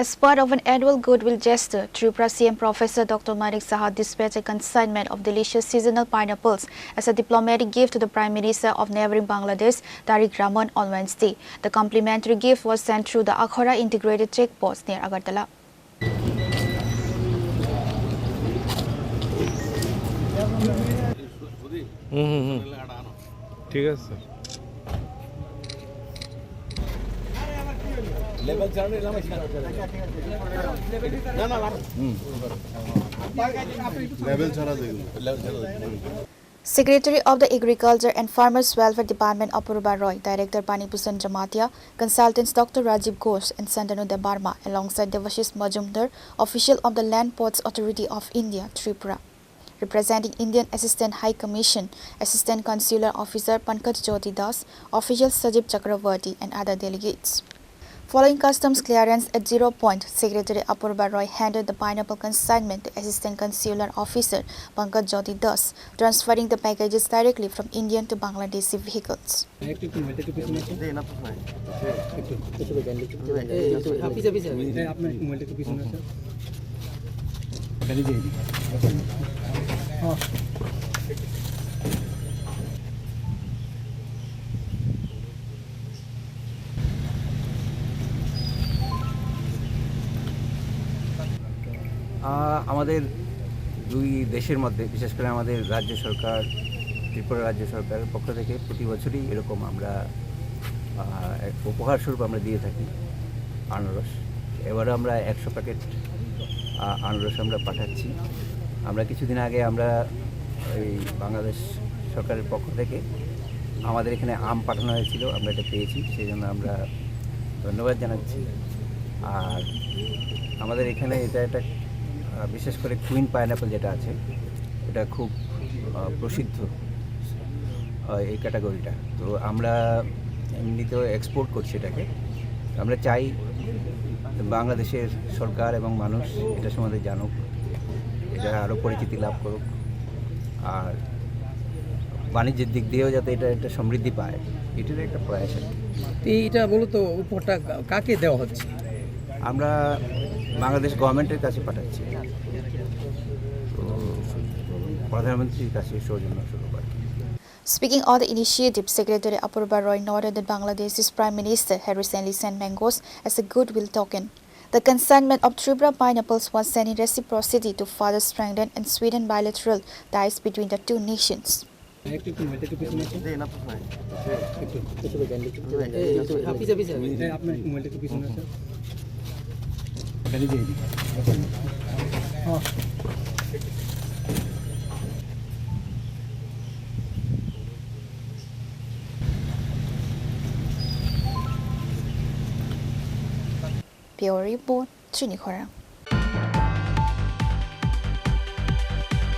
As part of an annual goodwill gesture, Tripura CM Professor Dr. Manik Saha dispatched a consignment of delicious seasonal pineapples as a diplomatic gift to the Prime Minister of neighbouring Bangladesh, Tarique Rahman, on Wednesday. The complimentary gift was sent through the Akhaura Integrated Check Post near Agartala. Secretary of the Agriculture and Farmers Welfare Department Apurva Roy, Director Panipusan Jamatia, consultants Dr. Rajiv Ghosh and Santanu Debarma, alongside Devashish Majumdar, official of the Land Ports Authority of India, Tripura. Representing Indian Assistant High Commission, Assistant Consular Officer Pankaj Jyoti Das, official Sajib Chakravarti and other delegates. Following customs clearance at 0 point, Secretary Apurva Roy handed the pineapple consignment to Assistant Consular Officer Pankaj Jyoti Das, transferring the packages directly from Indian to Bangladeshi vehicles. আমাদের দুই দেশের মধ্যে বিশেষ করে আমাদের রাজ্য সরকার ত্রিপুরা রাজ্য সরকারের পক্ষ থেকে প্রতি বছরই এরকম আমরা উপহার স্বরূপ আমরা দিয়ে থাকি আনারস। এবারে আমরা 100 প্যাকেট আনারস আমরা পাঠাচ্ছি। আমরা কিছুদিন আগে আমরা এই বাংলাদেশ সরকারের পক্ষ থেকে আমাদের এখানে আম পাঠানো হয়েছিল, আমরা এটা পেয়েছি, সেই জন্য আমরা ধন্যবাদ জানাচ্ছি। আর আমাদের এখানে এটা একটা বিশেষ করে কুইন পাইনঅ্যাপল যেটা আছে এটা খুব প্রসিদ্ধ এই ক্যাটাগরিটা। তো আমরা এমনিতেও এক্সপোর্ট করছি এটাকে। আমরা চাই বাংলাদেশের সরকার এবং মানুষ এটা সম্বন্ধে জানুক, এটা আরও পরিচিতি লাভ করুক, আর বাণিজ্যের দিক দিয়েও যাতে এটা একটা সমৃদ্ধি পায়, এটার একটা প্রয়াস আর কি। এটা মূলত উপহারটা কাকে দেওয়া হচ্ছে? আমরা বাংলাদেশ গভর্নমেন্টের কাছে পাঠাচ্ছি, তো প্রধানমন্ত্রীর কাছে সৌজন্য স্বরূপ। Speaking on the initiative, Secretary Apurva Roy noted that Bangladesh's Prime Minister had recently sent mangoes as a goodwill token. The consignment of Tripura pineapples was sent in reciprocity to further strengthen and sweeten bilateral ties between the two nations. Pure report, Chini Khorang.